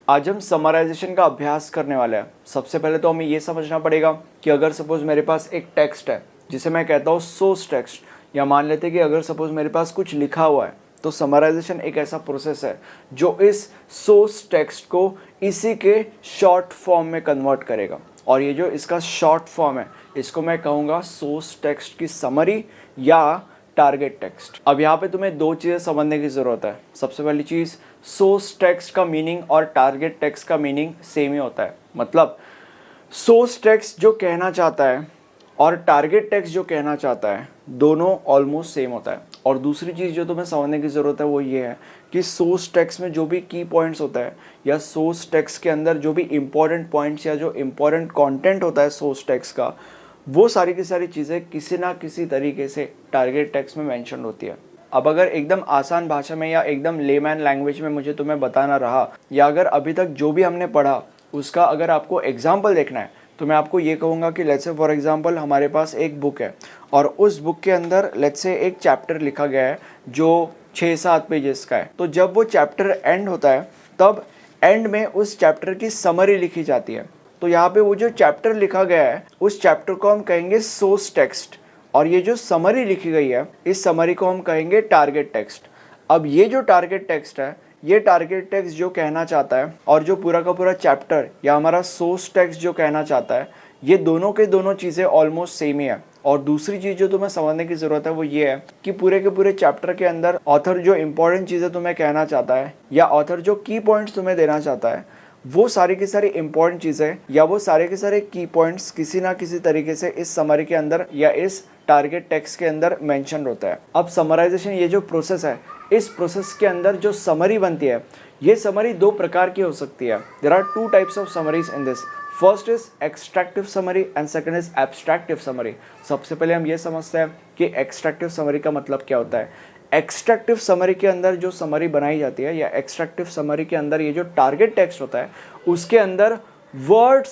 आज हम समराइजेशन का अभ्यास करने वाले हैं। सबसे पहले तो हमें ये समझना पड़ेगा कि अगर सपोज मेरे पास एक टेक्स्ट है जिसे मैं कहता हूँ सोर्स टेक्स्ट, या मान लेते हैं कि अगर सपोज मेरे पास कुछ लिखा हुआ है, तो समराइजेशन एक ऐसा प्रोसेस है जो इस सोर्स टेक्स्ट को इसी के शॉर्ट फॉर्म में कन्वर्ट करेगा। और ये जो इसका शॉर्ट फॉर्म है इसको मैं कहूँगा सोर्स टेक्स्ट की समरी या टारगेट टेक्स्ट। अब यहाँ पे तुम्हें दो चीज़ें समझने की ज़रूरत है। सबसे पहली चीज़, सोर्स टेक्स्ट का मीनिंग और टारगेट टेक्स्ट का मीनिंग सेम ही होता है। मतलब सोर्स टेक्स्ट जो कहना चाहता है और टारगेट टेक्स्ट जो कहना चाहता है, दोनों ऑलमोस्ट सेम होता है। और दूसरी चीज़ जो तुम्हें समझने की ज़रूरत है वो ये है कि सोर्स टेक्स्ट में जो भी की पॉइंट्स होता है या सोर्स टेक्स्ट के अंदर जो भी इंपॉर्टेंट पॉइंट्स या जो इंपॉर्टेंट कंटेंट होता है सोर्स टेक्स्ट का, वो सारी की सारी चीज़ें किसी ना किसी तरीके से टारगेट टेक्स्ट में मेंशन होती है। अब अगर एकदम आसान भाषा में या एकदम लेमैन लैंग्वेज में मुझे तुम्हें बताना रहा, या अगर अभी तक जो भी हमने पढ़ा उसका अगर आपको एग्जाम्पल देखना है, तो मैं आपको ये कहूँगा कि लेट्स से फॉर एग्जांपल हमारे पास एक बुक है और उस बुक के अंदर लेट्स से एक चैप्टर लिखा गया है जो 6-7 पेजेस का है। तो जब वो चैप्टर एंड होता है तब एंड में उस चैप्टर की समरी लिखी जाती है। तो यहाँ पे वो जो चैप्टर लिखा गया है उस चैप्टर को हम कहेंगे सोर्स टेक्स्ट, और ये जो समरी लिखी गई है इस समरी को हम कहेंगे टारगेट टेक्स्ट। अब ये जो टारगेट टेक्स्ट है, ये टारगेट टेक्स्ट जो कहना चाहता है और जो पूरा का पूरा चैप्टर या हमारा सोर्स टेक्स्ट जो कहना चाहता है, ये दोनों के दोनों चीज़ें ऑलमोस्ट सेम ही है। और दूसरी चीज़ जो तुम्हें समझने की ज़रूरत है वो ये है कि पूरे के पूरे चैप्टर के अंदर ऑथर जो इंपॉर्टेंट चीज़ें तुम्हें कहना चाहता है या ऑथर जो की पॉइंट्स तुम्हें देना चाहता है, वो सारी की सारी इंपॉर्टेंट चीज़ें या वो सारे के सारे की पॉइंट्स किसी ना किसी तरीके से इस समरी के अंदर या इस टारगेट टेक्स्ट के अंदर मेंशन होता है। अब समराइजेशन ये जो प्रोसेस है, इस प्रोसेस के अंदर जो समरी बनती है, ये समरी दो प्रकार की हो सकती है। There are 2 types of summaries in this. First is extractive summary and second is abstractive summary. सबसे पहले हम ये समझते हैं कि एक्सट्रैक्टिव समरी का मतलब क्या होता है। एक्सट्रैक्टिव समरी के अंदर जो समरी बनाई जाती है या एक्सट्रैक्टिव समरी के अंदर ये जो टारगेट टेक्स्ट होता है उसके अंदर वर्ड्स,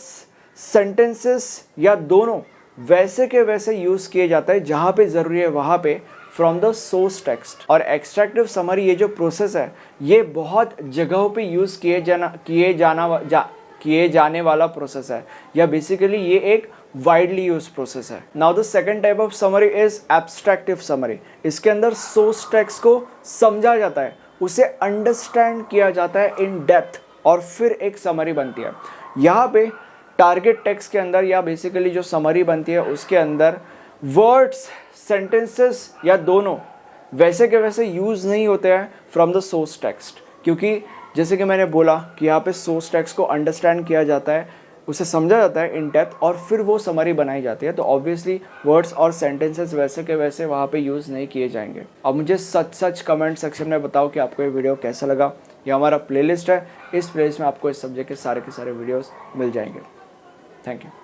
सेंटेंसेस या दोनों वैसे के वैसे यूज़ किए जाता है जहाँ पे ज़रूरी है वहाँ पे फ्रॉम द सोर्स टेक्स्ट। और एक्सट्रैक्टिव समरी ये जो प्रोसेस है ये बहुत जगहों पे यूज़ किए जाने वाला प्रोसेस है, या बेसिकली ये एक वाइडली यूज प्रोसेस है। Now the second type of summary is abstractive summary. इसके अंदर सोर्स टेक्स्ट को समझा जाता है, उसे अंडरस्टैंड किया जाता है इन डेप्थ और फिर एक समरी बनती है। यहाँ पे टारगेट टेक्स्ट के अंदर या बेसिकली जो समरी बनती है उसके अंदर वर्ड्स, सेंटेंसेस या दोनों वैसे के वैसे यूज़ नहीं होते हैं फ्रॉम द सोर्स टेक्स्ट, क्योंकि जैसे कि मैंने बोला कि यहाँ पे सोर्स टेक्स्ट को अंडरस्टैंड किया जाता है, उसे समझा जाता है इन डेप्थ और फिर वो समरी बनाई जाती है। तो ऑब्वियसली वर्ड्स और सेंटेंसेस वैसे के वैसे वहाँ पे यूज़ नहीं किए जाएंगे। अब मुझे सच कमेंट सेक्शन में बताओ कि आपको ये वीडियो कैसा लगा। ये हमारा प्लेलिस्ट है, इस प्लेलिस्ट में आपको इस सब्जेक्ट के सारे वीडियोस मिल जाएंगे। Thank you.